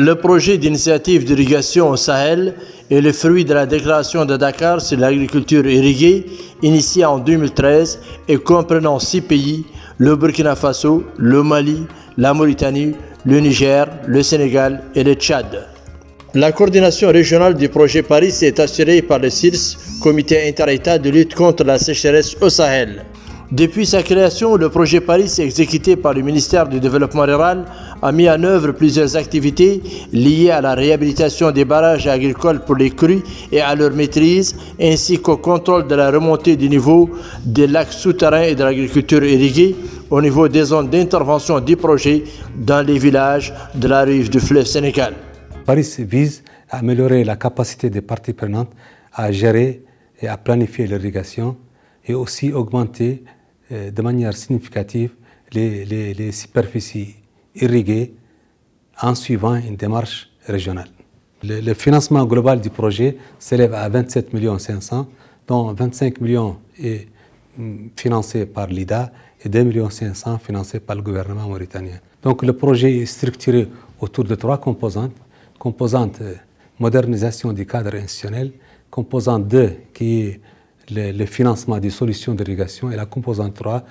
Le projet d'initiative d'irrigation au Sahel est le fruit de la déclaration de Dakar sur l'agriculture irriguée, initiée en 2013 et comprenant 6 pays, le Burkina Faso, le Mali, la Mauritanie, le Niger, le Sénégal et le Tchad. La coordination régionale du projet Paris est assurée par le CIRS, Comité inter-État de lutte contre la sécheresse au Sahel. Depuis sa création, le projet Paris, exécuté par le ministère du Développement rural, a mis en œuvre plusieurs activités liées à la réhabilitation des barrages agricoles pour les crues et à leur maîtrise, ainsi qu'au contrôle de la remontée du niveau des lacs souterrains et de l'agriculture irriguée au niveau des zones d'intervention du projet dans les villages de la rive du fleuve Sénégal. Paris vise à améliorer la capacité des parties prenantes à gérer et à planifier l'irrigation et aussi augmenter de manière significative les superficies irriguées en suivant une démarche régionale. Le financement global du projet s'élève à 27 500 000, dont 25 millions est financé par l'IDA et 2 500 000 financés par le gouvernement mauritanien. Donc le projet est structuré autour de 3 composantes. Composante modernisation du cadre institutionnel, composante 2 qui est le financement des solutions d'irrigation et la composante 3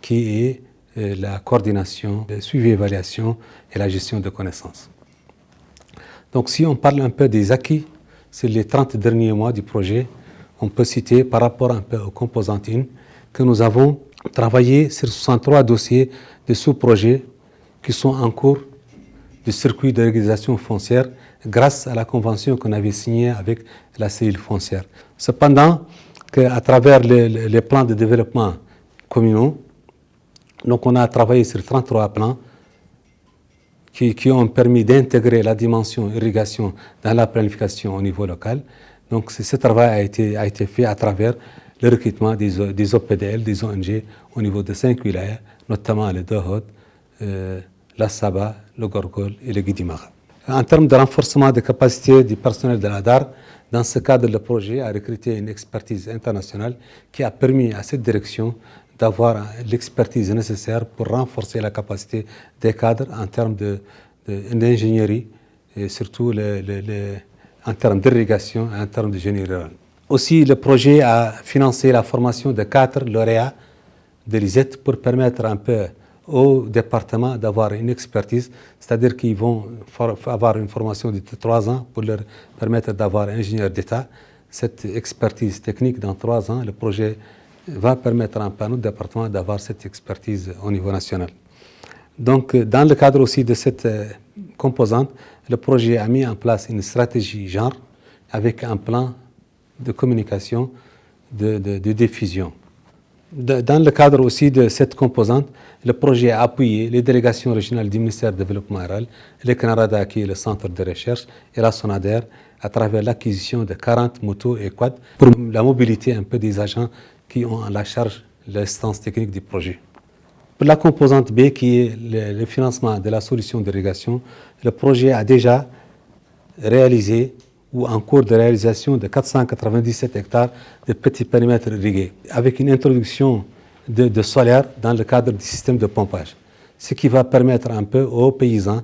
qui est la coordination, le suivi, évaluation et la gestion de connaissances. Donc si on parle un peu des acquis sur les 30 derniers mois du projet, on peut citer par rapport un peu aux composantes 1 que nous avons travaillé sur 63 dossiers de sous-projets qui sont en cours du circuit de régularisation foncière grâce à la convention qu'on avait signée avec la cellule foncière. Cependant, qu'à travers les plans de développement communaux, donc on a travaillé sur 33 plans qui ont permis d'intégrer la dimension irrigation dans la planification au niveau local. Donc ce travail a été fait à travers le recrutement des OPDL, des ONG au niveau de 5 wilayas, notamment le Dohod, la Saba, le Gorgol et le Guidimara. En termes de renforcement des capacités du personnel de la DAR, dans ce cadre, le projet a recruté une expertise internationale qui a permis à cette direction d'avoir l'expertise nécessaire pour renforcer la capacité des cadres en termes d'ingénierie et surtout en termes d'irrigation et en termes de génie rural. Aussi, le projet a financé la formation de 4 lauréats de l'ISET pour permettre un peu au département d'avoir une expertise, c'est-à-dire qu'ils vont avoir une formation de 3 ans pour leur permettre d'avoir un ingénieur d'État. Cette expertise technique dans 3 ans, le projet va permettre à notre département d'avoir cette expertise au niveau national. Donc, dans le cadre aussi de cette composante, le projet a mis en place une stratégie genre avec un plan de communication de diffusion. Dans le cadre aussi de cette composante, le projet a appuyé les délégations régionales du ministère du Développement rural, le Canada qui est le centre de recherche et la SONADER à travers l'acquisition de 40 motos et quads pour la mobilité un peu des agents qui ont à la charge l'assistance technique du projet. Pour la composante B qui est le financement de la solution d'irrigation, le projet a déjà réalisé ou en cours de réalisation de 497 hectares de petits périmètres irrigués, avec une introduction de solaire dans le cadre du système de pompage, ce qui va permettre un peu aux paysans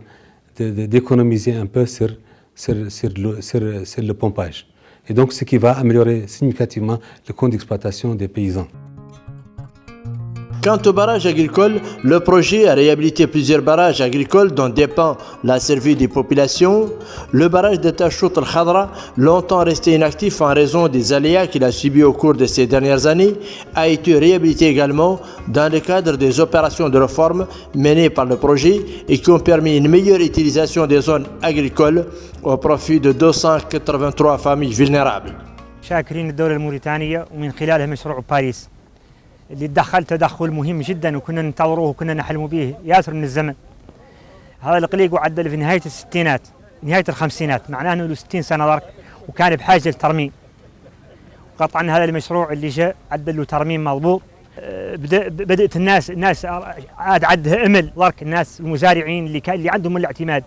d'économiser un peu sur le pompage. Et donc ce qui va améliorer significativement le coût d'exploitation des paysans. Quant au barrage agricole, le projet a réhabilité plusieurs barrages agricoles dont dépend la survie des populations. Le barrage de Tachout al-Khadra, longtemps resté inactif en raison des aléas qu'il a subis au cours de ces dernières années, a été réhabilité également dans le cadre des opérations de réforme menées par le projet et qui ont permis une meilleure utilisation des zones agricoles au profit de 283 familles vulnérables. شاكرين الدولة الموريتانية ومن خلالها مشروع باريس اللي تدخل مهم جدا وكنا ننتظروه وكنا نحلم به ياسر من الزمن. هذا الإقليم عدل في نهاية الستينات نهاية الخمسينات، معناه انه له 60 سنة ضرك وكان بحاجة للترميم. قطعا هذا المشروع اللي جاء عدل له ترميم مضبوط. بدأت الناس عاد عندها امل ضرك، الناس المزارعين اللي عندهم الاعتماد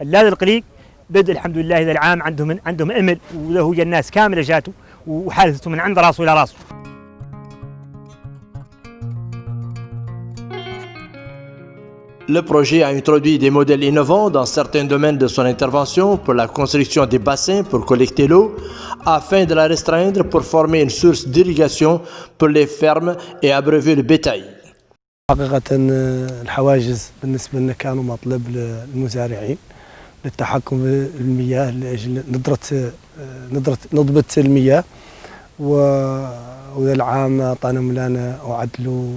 هذا الإقليم بدأ الحمد لله هذا العام عندهم امل، وله الناس كاملة جاته وحالته من عند راسه الى راسه. Le projet a introduit des modèles innovants dans certains domaines de son intervention pour la construction des bassins pour collecter l'eau, afin de la restreindre pour former une source d'irrigation pour les fermes et abreuver le bétail. حقيقة الحواجز بالنسبة لنا كانوا مطلب للمزارعين للتحكم بالمياه لأجل نضبط المياه وذا العام أعطانا مولانا وعدلوا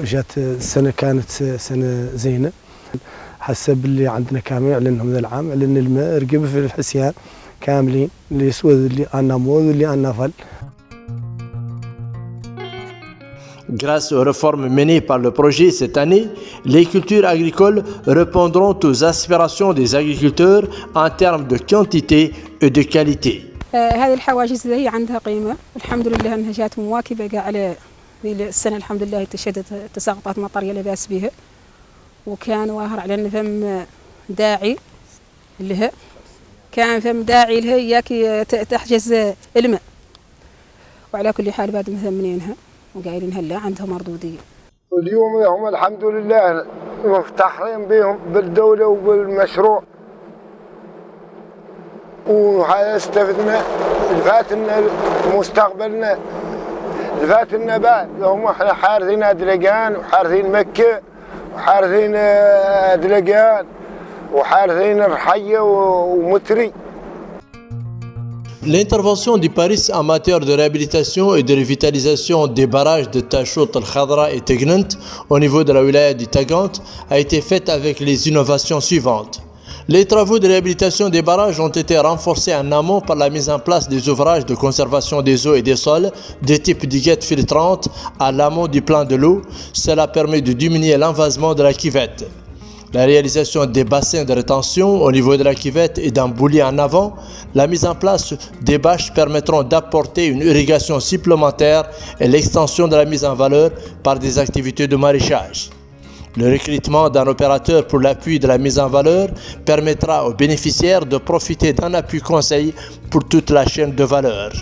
جات السنة كانت سنة زينة حسب اللي عندنا كامل أعلنهم ذا العام أعلن الماء رقب في الحسيان كاملين اللي يسود اللي أنا موذ اللي أنا فل. Grâce aux réformes menées par le projet cette année, les cultures agricoles répondront aux aspirations des agriculteurs en termes de quantité et de qualité. هذه الحواجز هي عندها قيمة الحمد لله أنها جات مواكبة على السنة الحمد لله تساقطات مطرية لا بأس بها وكان واهر على أن فم داعي لها كان فم داعي لها إياك تحجز الماء وعلى كل حال بعد مثمنينها وقايلين هلا عندها مردودية. اليوم هم الحمد لله مفتخرين بهم بالدولة وبالمشروع واستفدنا فاتنا مستقبلنا فاتنا بعد هم احنا حارثين أدلقان وحارثين مكة وحارثين أدلقان وحارثين الرحية ومتري. L'intervention du Paris en matière de réhabilitation et de revitalisation des barrages de Tachout al-Khadra et Tegnant au niveau de la wilaya du Tagant a été faite avec les innovations suivantes. Les travaux de réhabilitation des barrages ont été renforcés en amont par la mise en place des ouvrages de conservation des eaux et des sols de type diguette filtrante à l'amont du plan de l'eau. Cela permet de diminuer l'envasement de la cuvette. La réalisation des bassins de rétention au niveau de la cuvette et d'un boulier en avant, la mise en place des bâches permettront d'apporter une irrigation supplémentaire et l'extension de la mise en valeur par des activités de maraîchage. Le recrutement d'un opérateur pour l'appui de la mise en valeur permettra aux bénéficiaires de profiter d'un appui conseil pour toute la chaîne de valeur.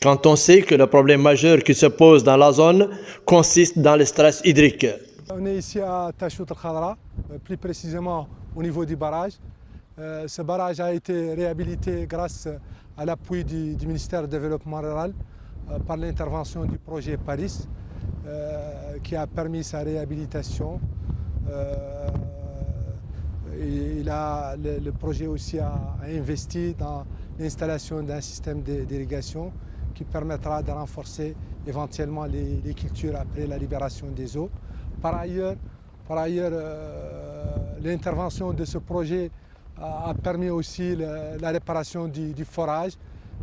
Quand on sait que le problème majeur qui se pose dans la zone consiste dans le stress hydrique. On est ici à Tachout al-Khadra, plus précisément au niveau du barrage. Ce barrage a été réhabilité grâce à l'appui du ministère du Développement rural par l'intervention du projet Paris qui a permis sa réhabilitation. Le projet aussi a investi dans l'installation d'un système d'irrigation qui permettra de renforcer éventuellement les cultures après la libération des eaux. Par ailleurs, l'intervention de ce projet a permis aussi la réparation du forage,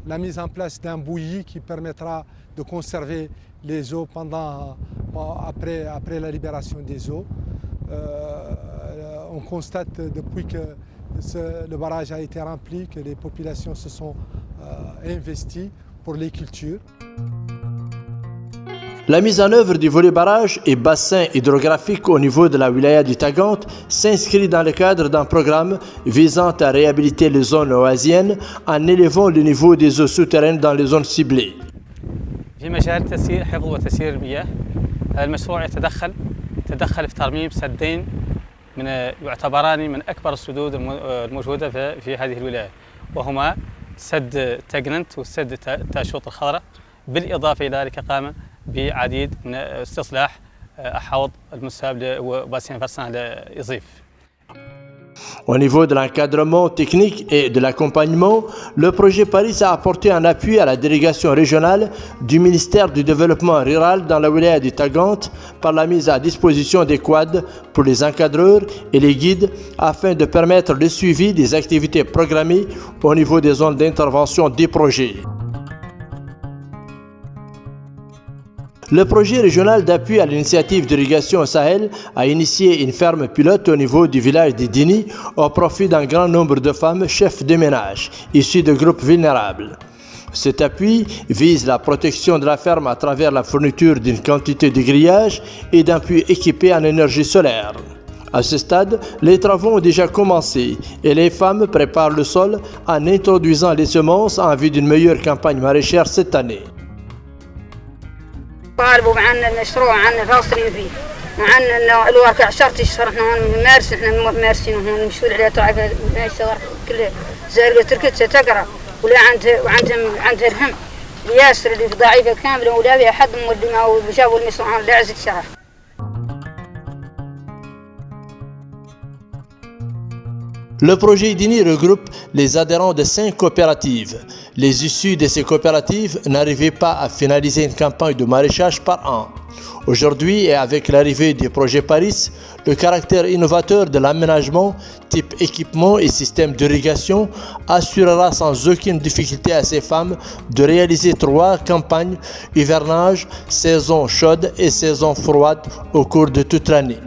la mise en place d'un bouilli qui permettra de conserver les eaux après la libération des eaux. On constate depuis que le barrage a été rempli que les populations se sont investies pour les cultures. La mise en œuvre du volet barrage et bassin hydrographique au niveau de la wilaya du Tagant s'inscrit dans le cadre d'un programme visant à réhabiliter les zones oasiennes en élevant le niveau des eaux souterraines dans les zones ciblées. في مجال تسيير حفظ وتسيير المياه المشروع يتدخل في ترميم سدين يعتبران من أكبر السدود الموجودة في هذه الولاية وهما سد تجننت والسد تاشوط الخضراء بالإضافة إلى ذلك قام بعديد من استصلاح حوض المساب وباسين فرسان لإضيف. Au niveau de l'encadrement technique et de l'accompagnement, le projet Paris a apporté un appui à la délégation régionale du ministère du Développement rural dans la wilaya du Tagant par la mise à disposition des quads pour les encadreurs et les guides afin de permettre le suivi des activités programmées au niveau des zones d'intervention des projets. Le projet régional d'appui à l'initiative d'irrigation au Sahel a initié une ferme pilote au niveau du village de Dini au profit d'un grand nombre de femmes chefs de ménage issues de groupes vulnérables. Cet appui vise la protection de la ferme à travers la fourniture d'une quantité de grillage et d'un puits équipé en énergie solaire. À ce stade, les travaux ont déjà commencé et les femmes préparent le sol en introduisant les semences en vue d'une meilleure campagne maraîchère cette année. طالبوا معنا المشروع عنا فاصلين فيه وعن الواقع 10 أشهر احنا هون مارس احنا مارسين هون نمشوا عليها طائفة من الشوارع كلها زارقة تركت تقرأ ولا عندها الهم ياسر اللي ضعيفة كاملة ولا بها حد مودي معه وجابوا المسؤول لا عزت شرح. Le projet IDINI regroupe les adhérents de 5 coopératives. Les issues de ces coopératives n'arrivaient pas à finaliser une campagne de maraîchage par an. Aujourd'hui, et avec l'arrivée du projet Paris, le caractère innovateur de l'aménagement, type équipement et système d'irrigation, assurera sans aucune difficulté à ces femmes de réaliser 3 campagnes, hivernage, saison chaude et saison froide au cours de toute l'année.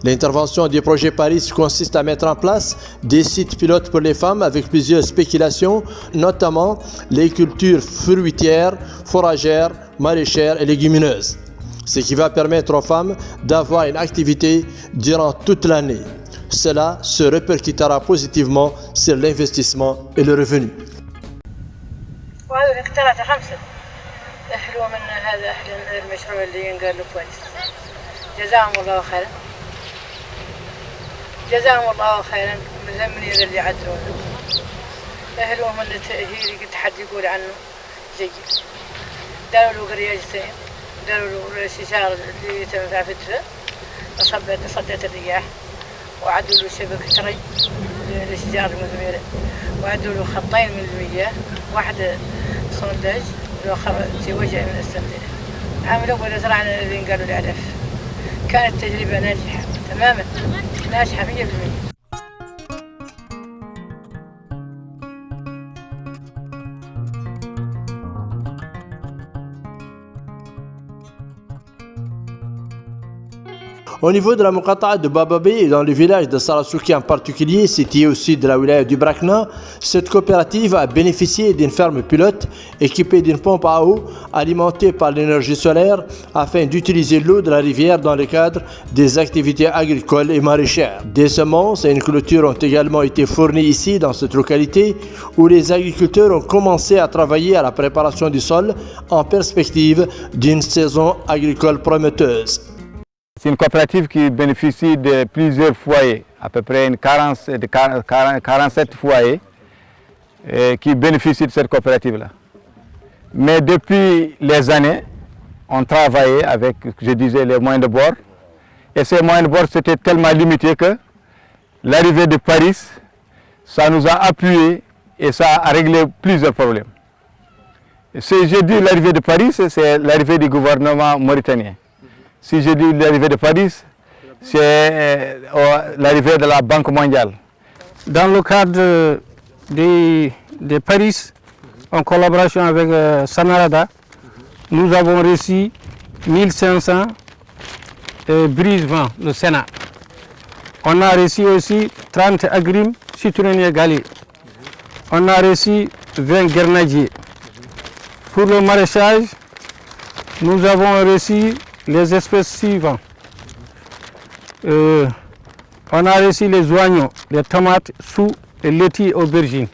L'intervention du projet Paris consiste à mettre en place des sites pilotes pour les femmes avec plusieurs spéculations, notamment les cultures fruitières, fourragères, maraîchères et légumineuses. Ce qui va permettre aux femmes d'avoir une activité durant toute l'année. Cela se répercutera positivement sur l'investissement et le revenu. جزاهم الله خيرا من اللي عدلونا أهلهم اللي تأهيلي قلت حد يقول عنه جيد داروا له قرياجتين داروا له الشجار اللي تنفع في الدفء صدت الرياح وعدوا له شبكة ري للشجار المثمرة وعدوا له خطين من المياه واحد صنداج له وجع من السندة عام الأول زرعنا اللي قالوا العلف كانت تجربة ناجحة تماما ناجحة 100%. Au niveau de la Muqata'a de Bababé et dans le village de Sarasouki en particulier, situé au sud de la wilaya du Brakna, cette coopérative a bénéficié d'une ferme pilote équipée d'une pompe à eau alimentée par l'énergie solaire afin d'utiliser l'eau de la rivière dans le cadre des activités agricoles et maraîchères. Des semences et une clôture ont également été fournies ici dans cette localité où les agriculteurs ont commencé à travailler à la préparation du sol en perspective d'une saison agricole prometteuse. C'est une coopérative qui bénéficie de plusieurs foyers, à peu près 47 foyers qui bénéficient de cette coopérative-là. Mais depuis les années, on travaillait avec, je disais, les moyens de bord. Et ces moyens de bord, c'était tellement limité que l'arrivée de Paris, ça nous a appuyés et ça a réglé plusieurs problèmes. Si je dis l'arrivée de Paris, c'est l'arrivée du gouvernement mauritanien. Si je dis l'arrivée de Paris, c'est l'arrivée de la Banque mondiale. Dans le cadre de Paris, en collaboration avec Sanarada, nous avons reçu 1500 brise-vents, le Sénat. On a reçu aussi 30 agrimes citronniers galets. On a reçu 20 grenadiers. Pour le maraîchage, nous avons reçu les espèces suivantes. On a reçu les oignons, les tomates, choux, les laitiers et aubergines.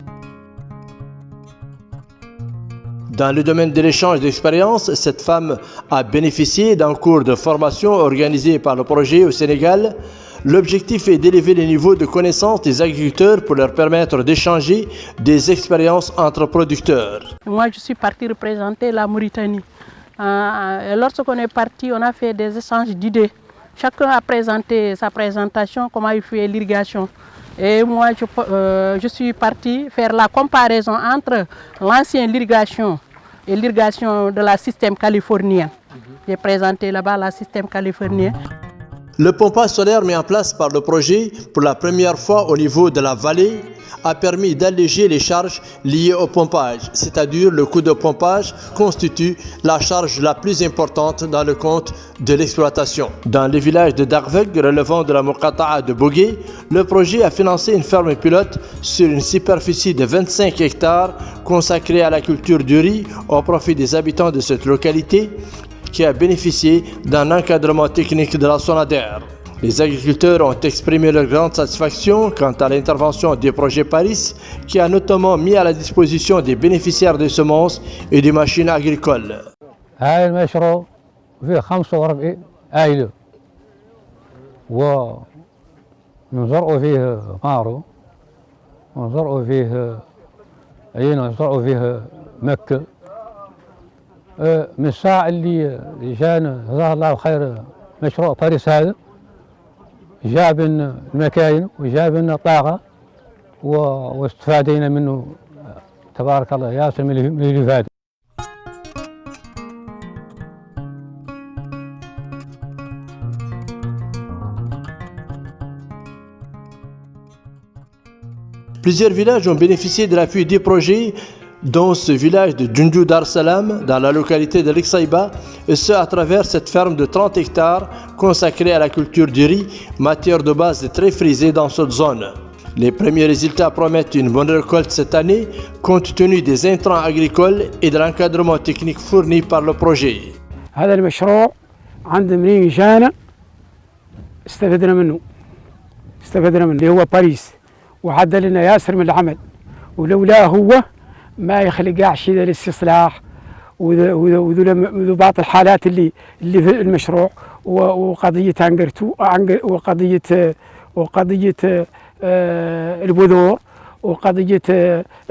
Dans le domaine de l'échange d'expériences, cette femme a bénéficié d'un cours de formation organisé par le projet au Sénégal. L'objectif est d'élever le niveau de connaissance des agriculteurs pour leur permettre d'échanger des expériences entre producteurs. Moi, je suis partie représenter la Mauritanie. Lorsqu'on est parti, on a fait des échanges d'idées. Chacun a présenté sa présentation, comment il fait l'irrigation. Et moi, je suis parti faire la comparaison entre l'ancienne irrigation et l'irrigation de la système californien. J'ai présenté là-bas la système californien. Le pompage solaire mis en place par le projet pour la première fois au niveau de la vallée a permis d'alléger les charges liées au pompage, c'est-à-dire le coût de pompage constitue la charge la plus importante dans le compte de l'exploitation. Dans le village de Darveg, relevant de la Muqata'a de Bogué, le projet a financé une ferme pilote sur une superficie de 25 hectares consacrée à la culture du riz au profit des habitants de cette localité qui a bénéficié d'un encadrement technique de la SONADER. Les agriculteurs ont exprimé leur grande satisfaction quant à l'intervention du projet Paris qui a notamment mis à la disposition des bénéficiaires de semences et des machines agricoles. هذا المشروع فيه 45 عائلة ونزرعوا فيه مارو، ونزرعوا فيه عين، ونزرعوا فيه مكة. من الساعة اللي جانا جزاه الله خير مشروع باريس هذا، جاب لنا المكاين وجاب لنا طاقة واستفادينا منه تبارك الله ياسر من اللي فات. Plusieurs villages ont bénéficié de l'appui des projets, dont ce village de Djundju Dar Salam, dans la localité de Liksaïba, et ce à travers cette ferme de 30 hectares consacrée à la culture du riz, matière de base très frisée dans cette zone. Les premiers résultats promettent une bonne récolte cette année, compte tenu des intrants agricoles et de l'encadrement technique fourni par le projet. هذا المشروع عند منين جانا استفدنا منه اللي هو باريس، وعدل لنا ياسر من العمل، ولولا هو ما يخلق شيء للاستصلاح وذو بعض الحالات اللي في المشروع، وقضيه عنقرتو وقضيه البذور وقضيه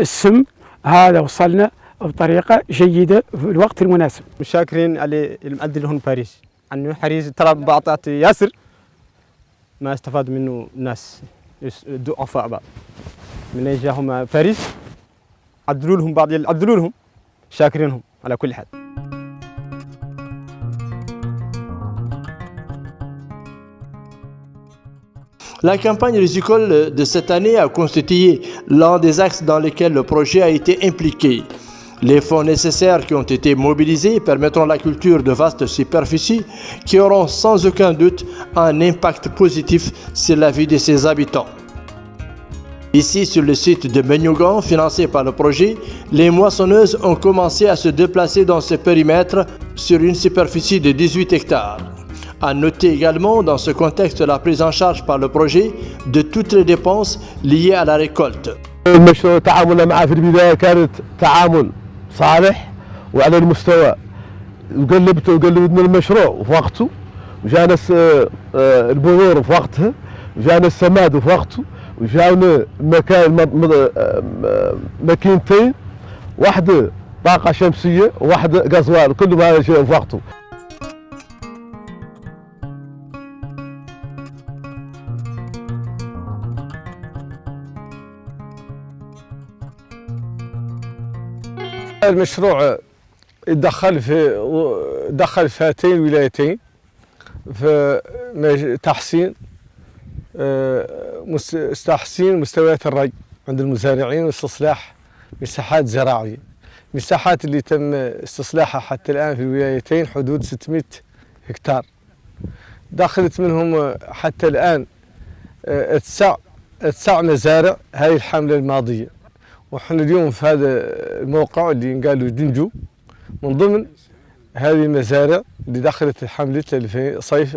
السم. هذا وصلنا بطريقه جيده في الوقت المناسب. مشاكرين على المؤدي لهم باريس، انه حريص ترى بعطات ياسر ما استفاد منه الناس الضعفاء بعض من جاهم باريس، عدلوا لهم بعض عدلوا لهم، شاكرينهم على كل حال. La campagne risicole de cette année a constitué l'un des axes dans lesquels le projet a été impliqué. Les fonds nécessaires qui ont été mobilisés permettront la culture de vastes superficies qui auront sans aucun doute un impact positif sur la vie de ses habitants. Ici, sur le site de Menyougan, financé par le projet, les moissonneuses ont commencé à se déplacer dans ce périmètre sur une superficie de 18 hectares. À noter également dans ce contexte la prise en charge par le projet de toutes les dépenses liées à la récolte. المشروع تعاملنا معه في البداية كانت تعامل صالح وعلى المستوى، وقلبنا المشروع في وقته، وجانا البذور في وقتها، وجانا السماد في وقته، وجانا ماكينتين، واحدة طاقة شمسية وواحدة غازوال، كل هذا شيء في وقته. المشروع دخل في هاتين الولايتين في تحسين مستويات الري عند المزارعين واستصلاح مساحات زراعية. المساحات اللي تم استصلاحها حتى الآن في الولايتين حدود 600 هكتار، دخلت منهم حتى الآن 9 مزارع هذه الحملة الماضية. وحنا اليوم في هذا الموقع اللي قالوا دنجو من ضمن هذه المزارع اللي دخلت حملة صيف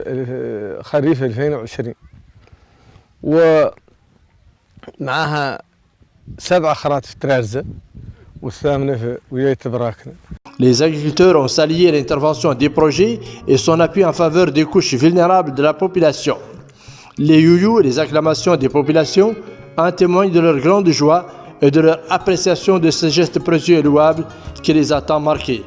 خريف 2020، ومعها 7 خرات في ترارزة والثامنة في ولاية براكنة. Les agriculteurs ont salué l'intervention des projets et son appui en faveur des couches vulnérables de la population. Les youyous et les acclamations des populations en témoignent de leur grande joie et de leur appréciation de ce geste précieux et louable qui les a tant marqués.